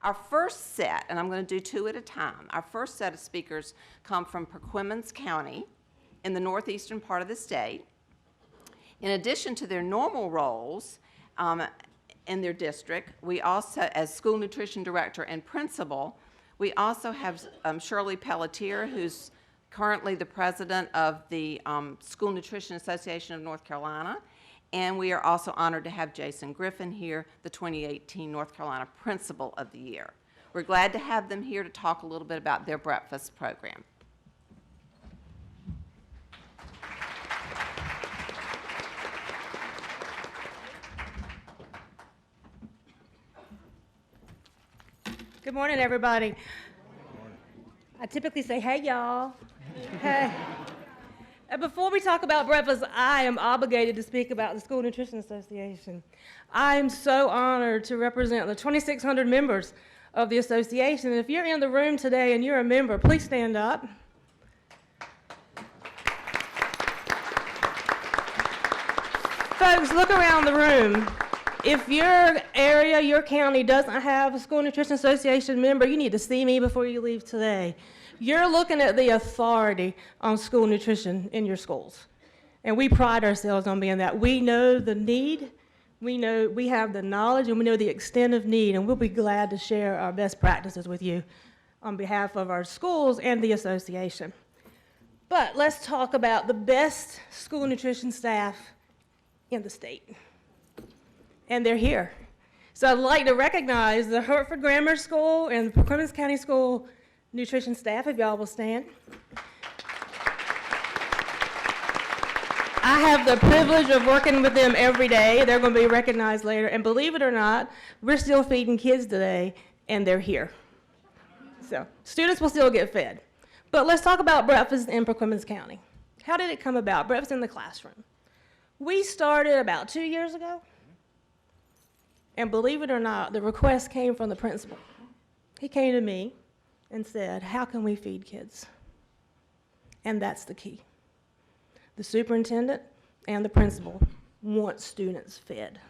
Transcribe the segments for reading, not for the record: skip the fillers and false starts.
Our first set, and I'm going to do two at a time, our first set of speakers come from Perquimans County in the northeastern part of the state. In addition to their normal roles in their district, we also, as school nutrition director and principal, we also have Shirley Pelletier, who's currently the president of the School Nutrition Association of North Carolina. And we are also honored to have Jason Griffin here, the 2018 North Carolina Principal of the Year. We're glad to have them here to talk a little bit about their breakfast program. Good morning, everybody. I typically say, hey, y'all. Hey. And before we talk about breakfast, I am obligated to speak about the School Nutrition Association. I am so honored to represent the 2,600 members of the association. And if you're in the room today and you're a member, please stand up. Folks, look around the room. If your area, your county doesn't have a School Nutrition Association member, you need to see me before you leave today. You're looking at the authority on school nutrition in your schools. And we pride ourselves on being that. We know the need, we have the knowledge, and we know the extent of need, and we'll be glad to share our best practices with you on behalf of our schools and the association. But let's talk about the best school nutrition staff in the state. And they're here. So I'd like to recognize the Hertford Grammar School and the Perquimans County School nutrition staff, if y'all will stand. I have the privilege of working with them every day. They're going to be recognized later. And believe it or not, we're still feeding kids today, and they're here. So students will still get fed. But let's talk about breakfast in Perquimans County. How did it come about? Breakfast in the classroom. We started about 2 years ago. And believe it or not, the request came from the principal. He came to me and said, how can we feed kids? And that's the key. The superintendent and the principal want students fed.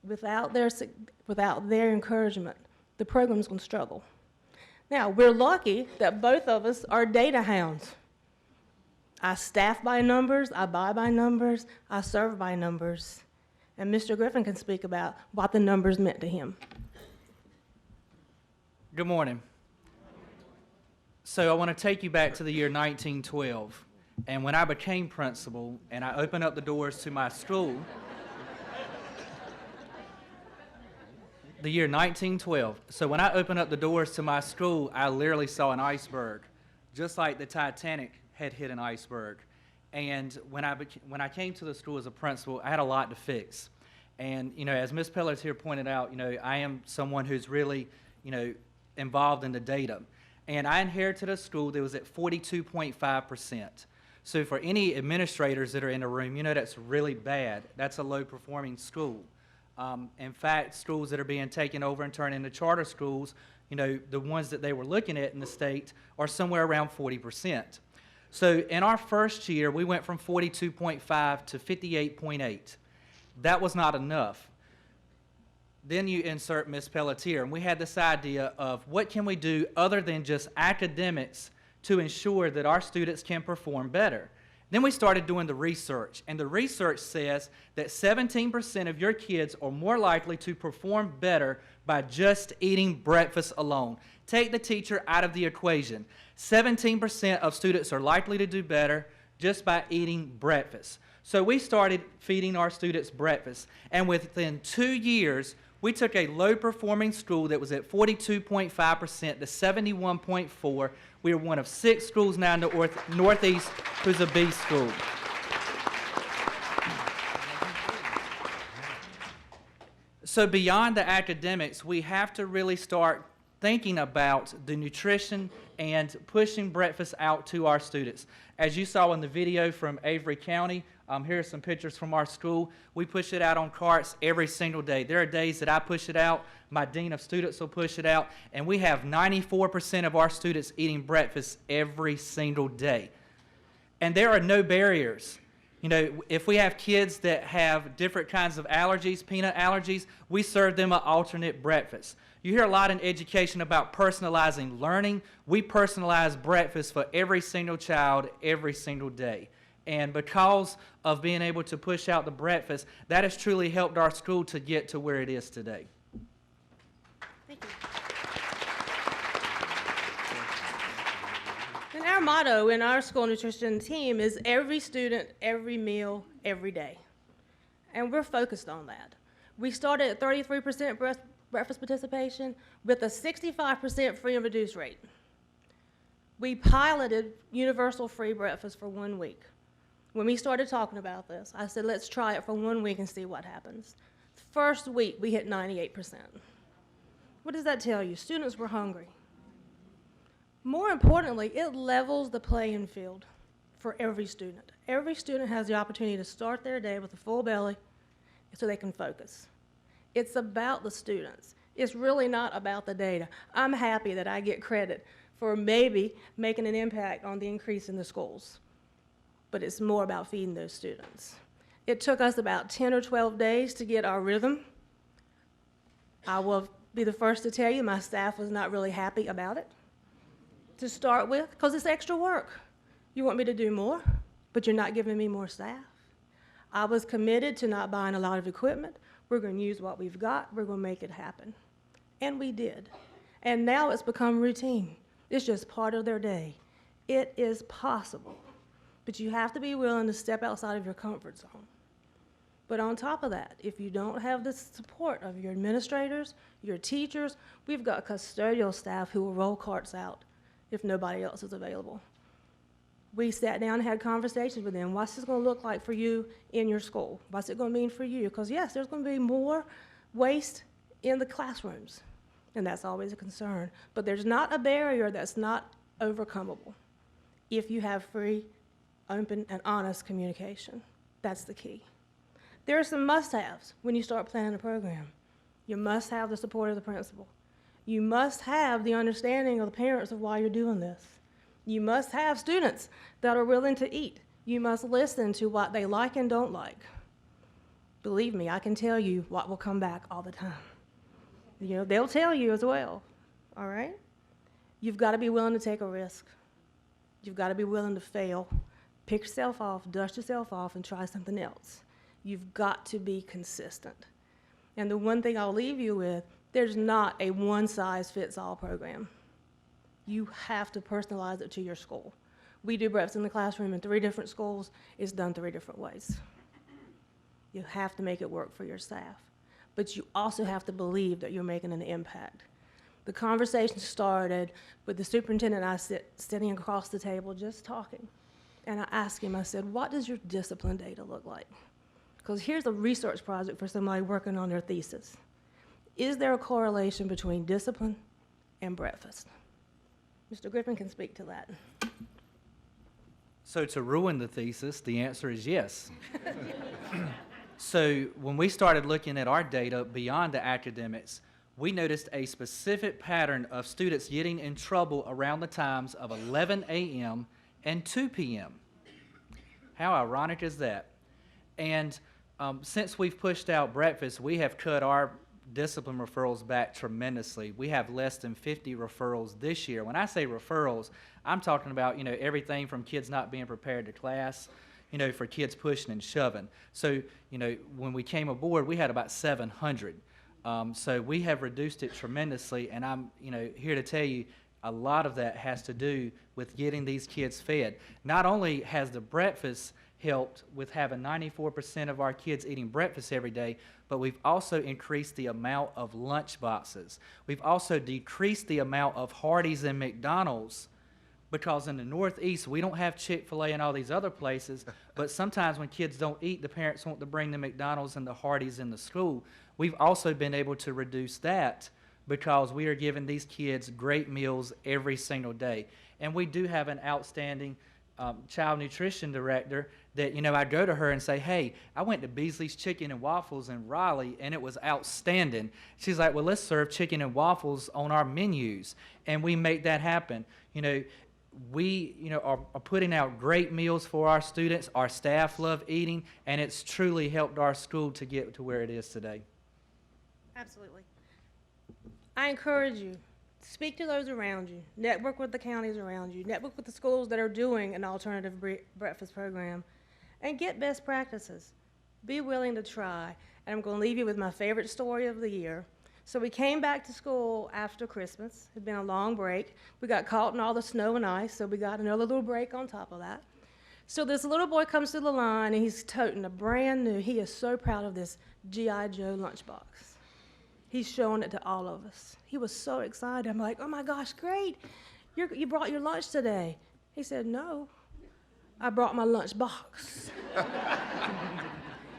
Without their encouragement, the program's going to struggle. Now, we're lucky that both of us are data hounds. I staff by numbers, I buy by numbers, I serve by numbers. And Mr. Griffin can speak about what the numbers meant to him. Good morning. So I want to take you back to the year 1912. And when I became principal and I opened up the doors to my school, the year 1912. So when I opened up the doors to my school, I literally saw an iceberg, just like the Titanic had hit an iceberg. And when I came to the school as a principal, I had a lot to fix. And, as Ms. Pelletier pointed out, I am someone who's really, involved in the data. And I inherited a school that was at 42.5%. So for any administrators that are in the room, that's really bad. That's a low-performing school. In fact, schools that are being taken over and turned into charter schools, the ones that they were looking at in the state are somewhere around 40%. So in our first year, we went from 42.5 to 58.8. That was not enough. Then you insert Ms. Pelletier, and we had this idea of what can we do other than just academics to ensure that our students can perform better. Then we started doing the research, and the research says that 17% of your kids are more likely to perform better by just eating breakfast alone. Take the teacher out of the equation. 17% of students are likely to do better just by eating breakfast. So we started feeding our students breakfast, and within 2 years, we took a low-performing school that was at 42.5% to 71.4. We are one of 6 schools now in the Northeast who's a B school. So beyond the academics, we have to really start thinking about the nutrition and pushing breakfast out to our students. As you saw in the video from Avery County, here are some pictures from our school. We push it out on carts every single day. There are days that I push it out, my dean of students will push it out, and we have 94% of our students eating breakfast every single day. And there are no barriers. You know, if we have kids that have different kinds of allergies, peanut allergies, we serve them an alternate breakfast. You hear a lot in education about personalizing learning. We personalize breakfast for every single child every single day. And because of being able to push out the breakfast, that has truly helped our school to get to where it is today. Thank you. And our motto in our school nutrition team is every student, every meal, every day. And we're focused on that. We started at 33% breakfast participation with a 65% free and reduced rate. We piloted universal free breakfast for 1 week. When we started talking about this, I said, let's try it for 1 week and see what happens. First week, we hit 98%. What does that tell you? Students were hungry. More importantly, it levels the playing field for every student. Every student has the opportunity to start their day with a full belly so they can focus. It's about the students. It's really not about the data. I'm happy that I get credit for maybe making an impact on the increase in the schools, but it's more about feeding those students. It took us about 10 or 12 days to get our rhythm. I will be the first to tell you my staff was not really happy about it to start with, because it's extra work. You want me to do more, but you're not giving me more staff. I was committed to not buying a lot of equipment. We're going to use what we've got. We're going to make it happen. And we did. And now it's become routine. It's just part of their day. It is possible, but you have to be willing to step outside of your comfort zone. But on top of that, if you don't have the support of your administrators, your teachers, we've got custodial staff who will roll carts out if nobody else is available. We sat down and had conversations with them. What's this going to look like for you in your school? What's it going to mean for you? Because yes, there's going to be more waste in the classrooms, and that's always a concern. But there's not a barrier that's not overcomable if you have free, open, and honest communication. That's the key. There are some must-haves when you start planning a program. You must have the support of the principal. You must have the understanding of the parents of why you're doing this. You must have students that are willing to eat. You must listen to what they like and don't like. Believe me, I can tell you what will come back all the time. You know, they'll tell you as well, all right? You've got to be willing to take a risk. You've got to be willing to fail. Pick yourself off, dust yourself off, and try something else. You've got to be consistent. And the one thing I'll leave you with, there's not a one-size-fits-all program. You have to personalize it to your school. We do breakfast in the classroom in 3 different schools. It's done 3 different ways. You have to make it work for your staff. But you also have to believe that you're making an impact. The conversation started with the superintendent and I sitting across the table just talking. And I asked him, I said, what does your discipline data look like? Because here's a research project for somebody working on their thesis. Is there a correlation between discipline and breakfast? Mr. Griffin can speak to that. So to ruin the thesis, the answer is yes. So when we started looking at our data beyond the academics, we noticed a specific pattern of students getting in trouble around the times of 11 a.m. and 2 p.m. How ironic is that? And since we've pushed out breakfast, we have cut our discipline referrals back tremendously. We have less than 50 referrals this year. When I say referrals, I'm talking about, everything from kids not being prepared to class, for kids pushing and shoving. So, when we came aboard, we had about 700. So we have reduced it tremendously, and I'm, here to tell you, a lot of that has to do with getting these kids fed. Not only has the breakfast helped with having 94% of our kids eating breakfast every day, but we've also increased the amount of lunch boxes. We've also decreased the amount of Hardee's and McDonald's, because in the Northeast, we don't have Chick-fil-A and all these other places, but sometimes when kids don't eat, the parents want to bring the McDonald's and the Hardee's in the school. We've also been able to reduce that because we are giving these kids great meals every single day. And we do have an outstanding child nutrition director that, I go to her and say, hey, I went to Beasley's Chicken and Waffles in Raleigh, and it was outstanding. She's like, well, let's serve chicken and waffles on our menus, and we make that happen. we, are putting out great meals for our students. Our staff love eating, and it's truly helped our school to get to where it is today. Absolutely. I encourage you, speak to those around you, network with the counties around you, network with the schools that are doing an alternative breakfast program, and get best practices. Be willing to try. And I'm going to leave you with my favorite story of the year. So we came back to school after Christmas. It had been a long break. We got caught in all the snow and ice, so we got another little break on top of that. So this little boy comes through the line, and he's toting a brand new, he is so proud of this G.I. Joe lunchbox. He's showing it to all of us. He was so excited. I'm like, oh my gosh, great. You brought your lunch today. He said, no, I brought my lunch box.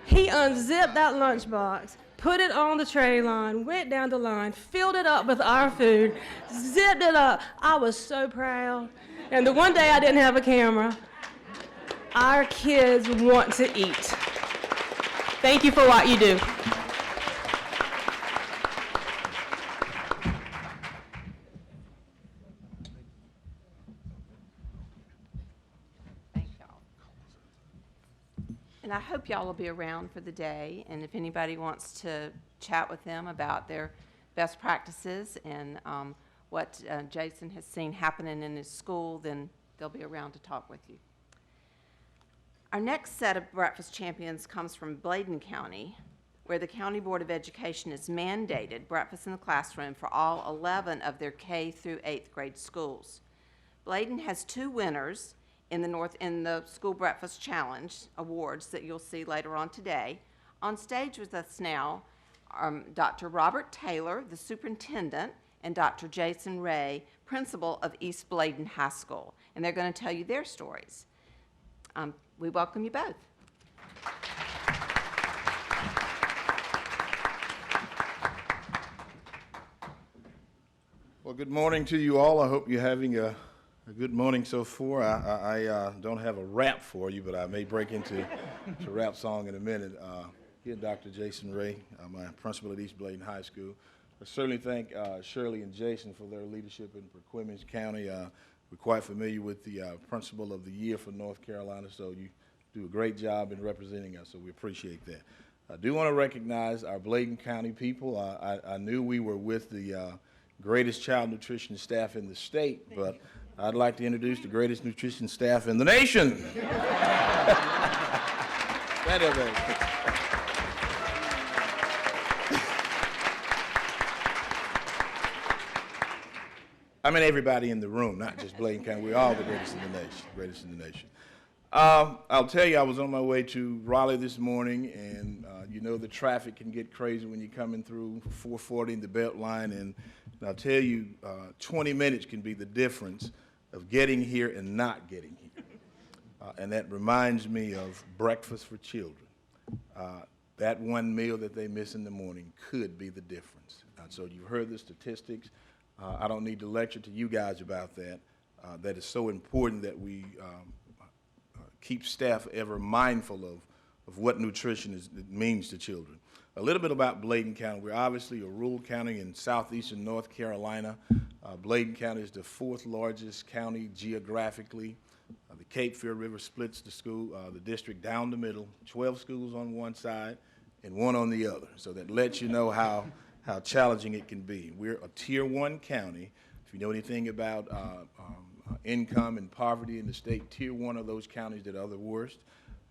He unzipped that lunchbox, put it on the tray line, went down the line, filled it up with our food, zipped it up. I was so proud. And the one day I didn't have a camera, our kids want to eat. Thank you for what you do. Thank y'all. And I hope y'all will be around for the day, and if anybody wants to chat with them about their best practices and what Jason has seen happening in his school, then they'll be around to talk with you. Our next set of breakfast champions comes from Bladen County, where the County Board of Education has mandated breakfast in the classroom for all 11 of their K through 8th grade schools. Bladen has 2 winners in the School Breakfast Challenge awards that you'll see later on today. On stage with us now Dr. Robert Taylor, the superintendent, and Dr. Jason Wray, principal of East Bladen High School, and they're going to tell you their stories. We welcome you both. Well, good morning to you all. I hope you're having a good morning so far. I don't have a rap for you, but I may break into a rap song in a minute. Here, Dr. Jason Wray, my principal at East Bladen High School. I certainly thank Shirley and Jason for their leadership in Perquimans County. We're quite familiar with the Principal of the Year for North Carolina, so you do a great job in representing us, so we appreciate that. I do want to recognize our Bladen County people. I knew we were with the greatest child nutrition staff in the state, but I'd like to introduce the greatest nutrition staff in the nation. I mean everybody in the room, not just Bladen County. We're all the greatest in the nation, I'll tell you, I was on my way to Raleigh this morning, and you know the traffic can get crazy when you're coming through 440 in the Beltline, and I'll tell you, 20 minutes can be the difference of getting here and not getting here. And that reminds me of breakfast for children. That one meal that they miss in the morning could be the difference. So you've heard the statistics. I don't need to lecture to you guys about that. That is so important that we keep staff ever mindful of what nutrition means to children. A little bit about Bladen County. We're obviously a rural county in southeastern North Carolina. Bladen County is the 4th largest county geographically. The Cape Fear River splits the district down the middle, 12 schools on one side and 1 on the other. So that lets you know how challenging it can be. We're a Tier 1 county. If you know anything about income and poverty in the state, Tier 1 are those counties that are the worst.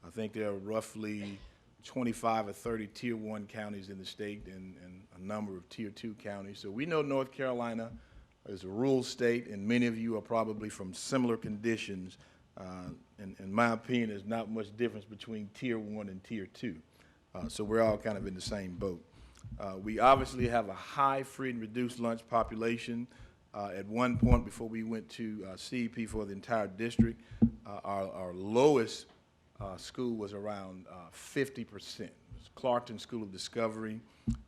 I think there are roughly 25 or 30 Tier 1 counties in the state and a number of Tier 2 counties. So we know North Carolina is a rural state, and many of you are probably from similar conditions. In my opinion, there's not much difference between Tier 1 and Tier 2. So we're all kind of in the same boat. We obviously have a high free and reduced lunch population. At one point before we went to CEP for the entire district, our lowest school was around 50%. It was Clarkton School of Discovery,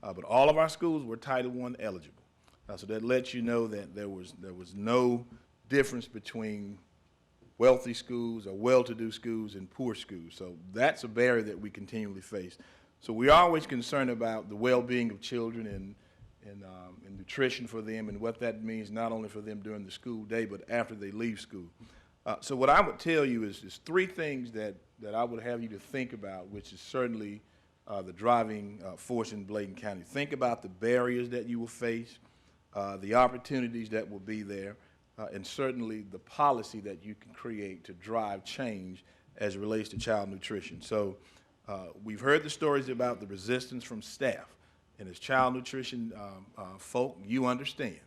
but all of our schools were Title I eligible. So that lets you know that there was no difference between wealthy schools or well-to-do schools and poor schools. So that's a barrier that we continually face. So we're always concerned about the well-being of children, and nutrition for them and what that means not only for them during the school day but after they leave school. So what I would tell you is three things that I would have you to think about, which is certainly the driving force in Bladen County. Think about the barriers that you will face, the opportunities that will be there, and certainly the policy that you can create to drive change as it relates to child nutrition. So we've heard the stories about the resistance from staff. And as child nutrition folk, you understand.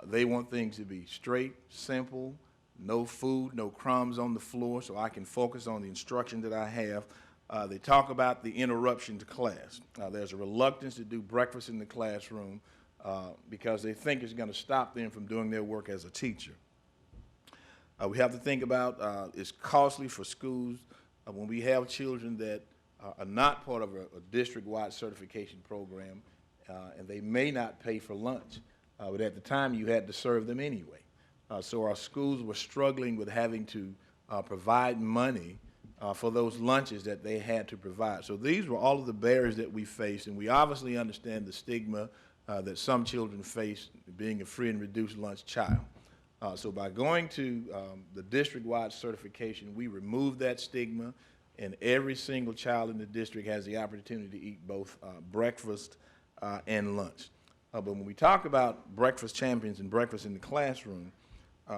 They want things to be straight, simple, no food, no crumbs on the floor, so I can focus on the instruction that I have. They talk about the interruption to class. There's a reluctance to do breakfast in the classroom because they think it's going to stop them from doing their work as a teacher. We have to think about it's costly for schools when we have children that are not part of a district-wide certification program, and they may not pay for lunch, but at the time you had to serve them anyway. So our schools were struggling with having to provide money for those lunches that they had to provide. So these were all of the barriers that we faced, and we obviously understand the stigma that some children face being a free and reduced lunch child. So by going to the district-wide certification, we removed that stigma, and every single child in the district has the opportunity to eat both breakfast and lunch. But when we talk about breakfast champions and breakfast in the classroom,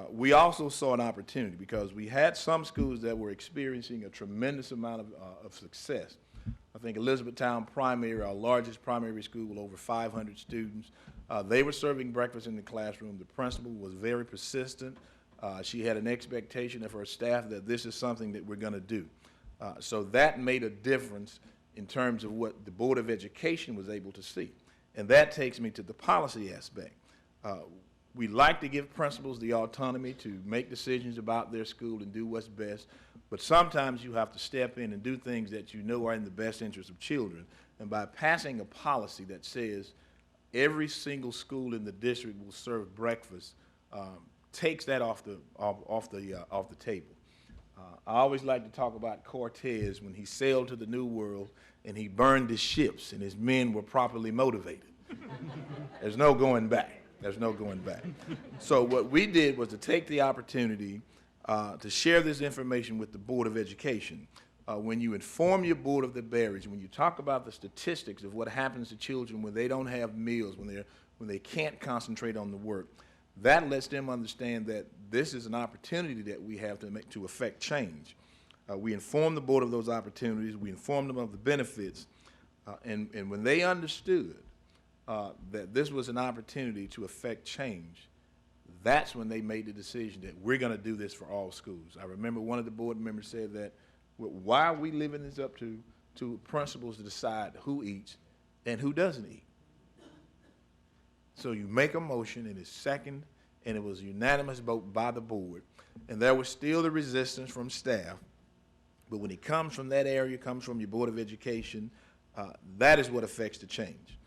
we also saw an opportunity because we had some schools that were experiencing a tremendous amount of success. I think Elizabethtown Primary, our largest primary school with over 500 students, they were serving breakfast in the classroom. The principal was very persistent. She had an expectation of her staff that this is something that we're going to do. So that made a difference in terms of what the Board of Education was able to see. And that takes me to the policy aspect. We like to give principals the autonomy to make decisions about their school and do what's best, but sometimes you have to step in and do things that you know are in the best interest of children. And by passing a policy that says every single school in the district will serve breakfast, takes that off the table. I always like to talk about Cortez when he sailed to the New World and he burned his ships and his men were properly motivated. There's no going back. There's no going back. So what we did was to take the opportunity to share this information with the Board of Education. When you inform your board of the barriers, when you talk about the statistics of what happens to children when they don't have meals, when they can't concentrate on the work, that lets them understand that this is an opportunity that we have to affect change. We inform the board of those opportunities. We inform them of the benefits. And when they understood that this was an opportunity to affect change, that's when they made the decision that we're going to do this for all schools. I remember one of the board members said that, well, why are we leaving this up to principals to decide who eats and who doesn't eat? So you make a motion and it's second, and it was a unanimous vote by the board. And there was still the resistance from staff. But when it comes from that area, comes from your Board of Education, that is what affects the change.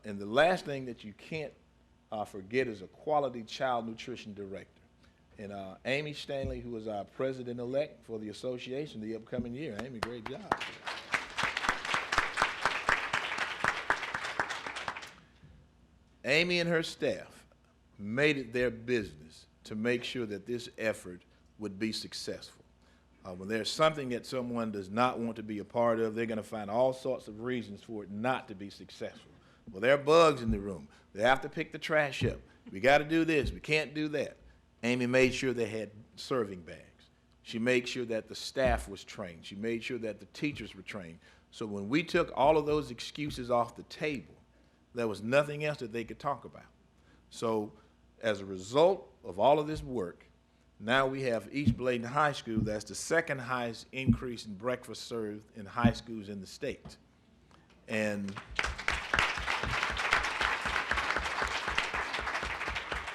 And the last thing that you can't forget is a quality child nutrition director. And Amy Stanley, who is our president-elect for the association the upcoming year. Amy, great job. Amy and her staff made it their business to make sure that this effort would be successful. When there's something that someone does not want to be a part of, they're going to find all sorts of reasons for it not to be successful. Well, there are bugs in the room. They have to pick the trash up. We got to do this. We can't do that. Amy made sure they had serving bags. She made sure that the staff was trained. She made sure that the teachers were trained. So when we took all of those excuses off the table, there was nothing else that they could talk about. So as a result of all of this work, now we have East Bladen High School. That's the second highest increase in breakfast served in high schools in the state. And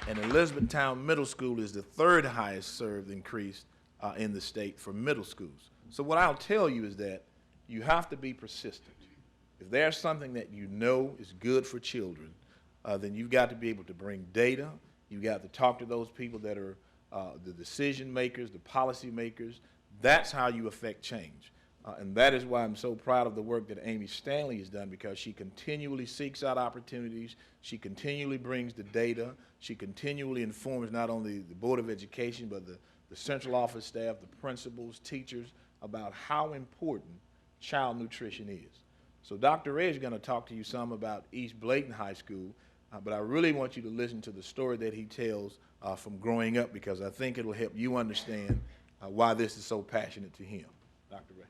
Elizabethtown Middle School is the third highest served increase in the state for middle schools. So what I'll tell you is that you have to be persistent. If there's something that you know is good for children, then you've got to be able to bring data. You've got to talk to those people that are the decision makers, the policy makers. That's how you affect change. And that is why I'm so proud of the work that Amy Stanley has done, because she continually seeks out opportunities, she continually brings the data, she continually informs not only the Board of Education, but the central office staff, the principals, teachers, about how important child nutrition is. So Dr. Wray is going to talk to you some about East Bladen High School, but I really want you to listen to the story that he tells from growing up, because I think it'll help you understand why this is so passionate to him. Dr. Wray.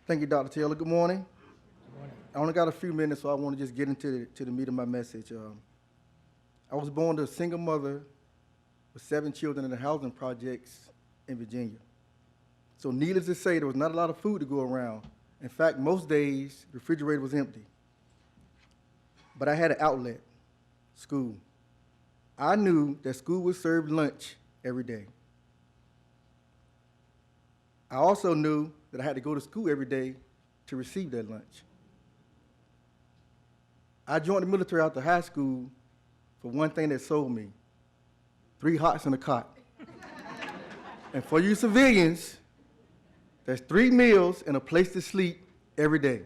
Thank you, Dr. Taylor. Good morning. Good morning. I only got a few minutes, so I want to just get into the meat of my message. I was born to a single mother with 7 children in the housing projects in Virginia. So needless to say, there was not a lot of food to go around. In fact, most days, the refrigerator was empty. But I had an outlet, school. I knew that school would serve lunch every day. I also knew that I had to go to school every day to receive that lunch. I joined the military after high school for one thing that sold me: 3 hots and a cot. And for you civilians, that's 3 meals and a place to sleep every day.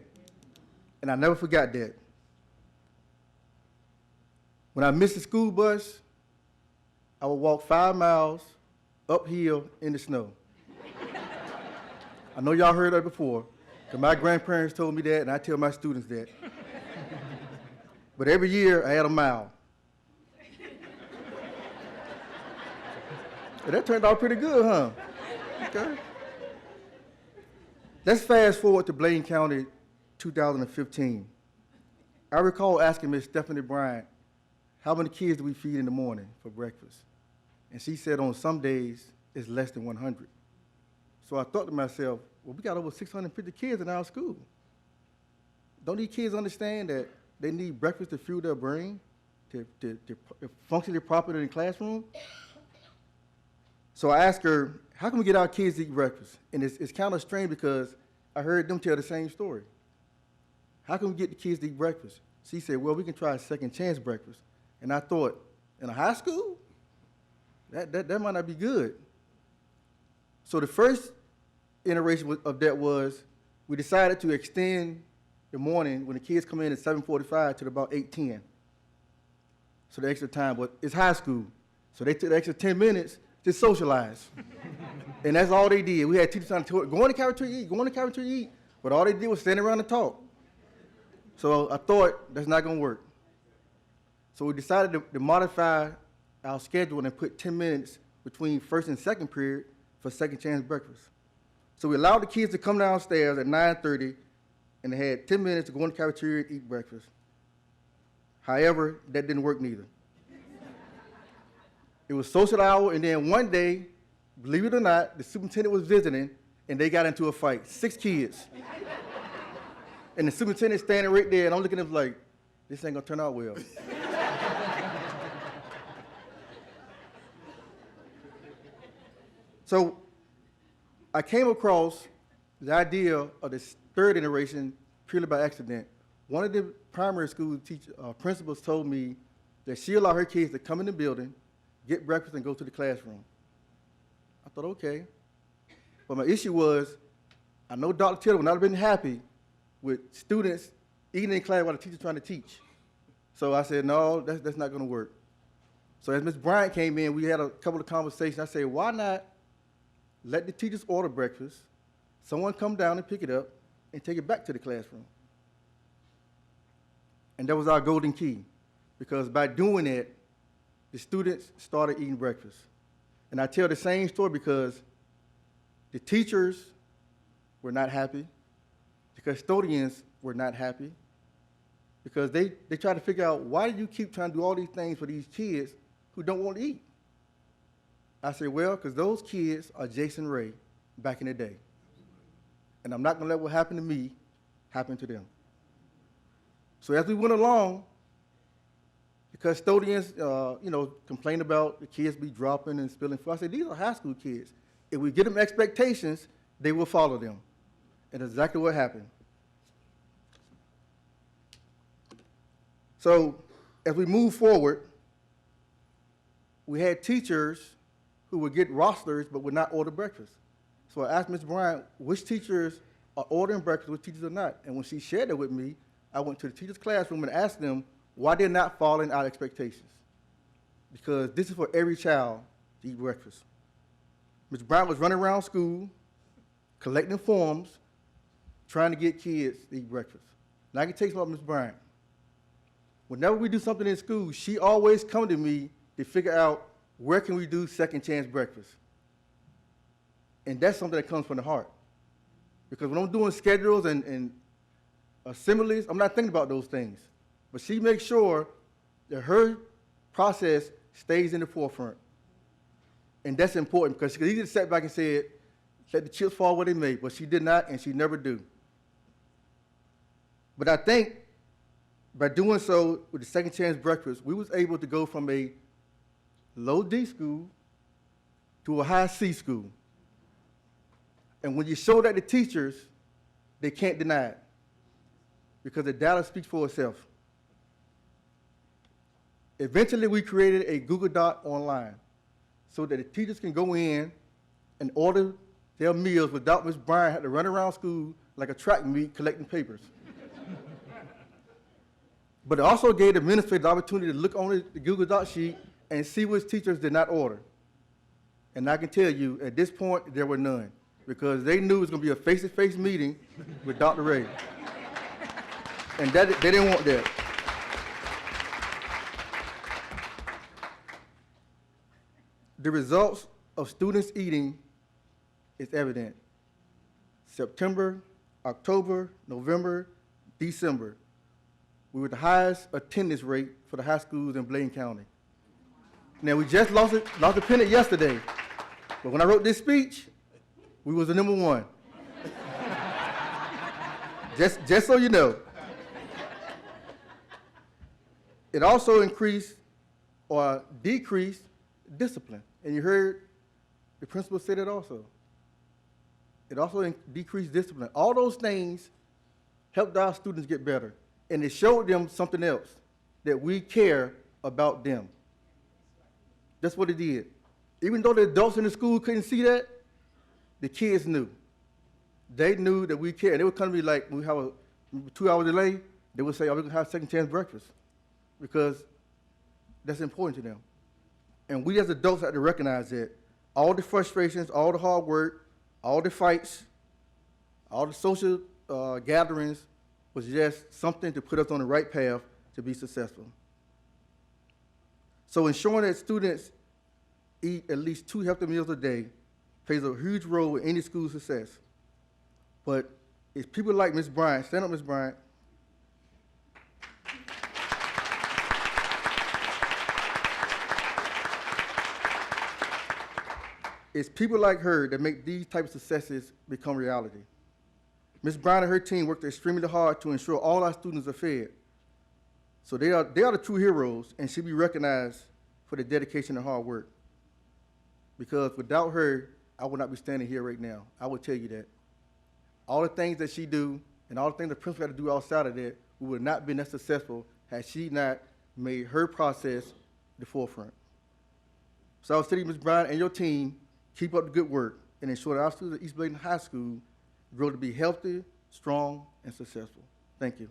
And I never forgot that. When I missed the school bus, I would walk 5 miles uphill in the snow. I know y'all heard that before, because my grandparents told me that, and I tell my students that. But every year, I had a mile. And that turned out pretty good, huh? Okay. Let's fast forward to Bladen County, 2015. I recall asking Miss Stephanie Bryant, how many kids do we feed in the morning for breakfast? And she said on some days, it's less than 100. So I thought to myself, well, we got over 650 kids in our school. Don't these kids understand that they need breakfast to fuel their brain, to function properly in the classroom? So I asked her, how can we get our kids to eat breakfast? And it's kind of strange because I heard them tell the same story. How can we get the kids to eat breakfast? She said, well, we can try a second chance breakfast. And I thought, in a high school? That might not be good. So the first iteration of that was we decided to extend the morning when the kids come in at 7:45 to about 8:10. So the extra time, but it's high school. So they took the extra 10 minutes to socialize. And that's all they did. We had teachers trying to go in the cafeteria, eat, go in the cafeteria, eat. But all they did was stand around and talk. So I thought that's not going to work. So we decided to modify our schedule and put 10 minutes between first and second period for second chance breakfast. So we allowed the kids to come downstairs at 9:30, and they had 10 minutes to go in the cafeteria and eat breakfast. However, that didn't work neither. It was social hour, and then one day, believe it or not, the superintendent was visiting, and they got into a fight, 6 kids. And the superintendent standing right there, and I'm looking at him like, this ain't gonna turn out well. So I came across the idea of this third iteration purely by accident. One of the primary school principals told me that she allowed her kids to come in the building, get breakfast, and go to the classroom. I thought, okay. But my issue was, I know Dr. Taylor would not have been happy with students eating in class while the teacher's trying to teach. So I said, no, that's not going to work. So as Ms. Bryant came in, we had a couple of conversations. I said, why not let the teachers order breakfast, someone come down and pick it up, and take it back to the classroom? And that was our golden key, because by doing it, the students started eating breakfast. And I tell the same story because the teachers were not happy, the custodians were not happy, because they try to figure out, why do you keep trying to do all these things for these kids who don't want to eat? I said, well, because those kids are Jason Wray back in the day. And I'm not going to let what happened to me happen to them. So as we went along, the custodians, complained about the kids be dropping and spilling food. I said, these are high school kids. If we give them expectations, they will follow them. And that's exactly what happened. So as we move forward, we had teachers who would get rosters but would not order breakfast. So I asked Ms. Bryant which teachers are ordering breakfast, which teachers are not. And when she shared it with me, I went to the teacher's classroom and asked them why they're not following our expectations. Because this is for every child to eat breakfast. Ms. Bryant was running around school, collecting forms, trying to get kids to eat breakfast. Now I can tell you something about Ms. Bryant. Whenever we do something in school, she always comes to me to figure out where can we do second chance breakfast. And that's something that comes from the heart. Because when I'm doing schedules and assemblies, I'm not thinking about those things. But she makes sure that her process stays in the forefront. And that's important because she could easily sat back and said, let the chips fall where they may, but she did not and she never do. But I think by doing so with the second chance breakfast, we was able to go from a low D school to a high C school. And when you show that to teachers, they can't deny it because the data speaks for itself. Eventually, we created a Google Doc online so that the teachers can go in and order their meals without Ms. Bryant having to run around school like a track meet collecting papers. But it also gave the administrator the opportunity to look on the Google Doc sheet and see which teachers did not order. And I can tell you, at this point, there were none, because they knew it was going to be a face-to-face meeting with Dr. Wray. And they didn't want that. The results of students eating is evident. September, October, November, December, we were the highest attendance rate for the high schools in Bladen County. Now, we just lost the pennant yesterday, but when I wrote this speech, we was the number one. just so you know. It also increased or decreased discipline. And you heard the principal say that also. It also decreased discipline. All those things helped our students get better. And it showed them something else, that we care about them. That's what it did. Even though the adults in the school couldn't see that, the kids knew. They knew that we cared. They would come to me like, when we have a 2-hour delay, they would say, are we going to have second chance breakfast? Because that's important to them. And we as adults have to recognize that all the frustrations, all the hard work, all the fights, all the social gatherings was just something to put us on the right path to be successful. So ensuring that students eat at least 2 healthy meals a day plays a huge role in any school's success. But it's people like Ms. Bryant, stand up, Ms. Bryant. It's people like her that make these types of successes become reality. Ms. Bryant and her team worked extremely hard to ensure all our students are fed. So they are the true heroes and should be recognized for their dedication and hard work. Because without her, I would not be standing here right now. I will tell you that. All the things that she do and all the things the principal had to do outside of that, we would not be that successful had she not made her process the forefront. So I would say to you, Ms. Bryant and your team, keep up the good work and ensure that our students at East Bladen High School grow to be healthy, strong, and successful. Thank you.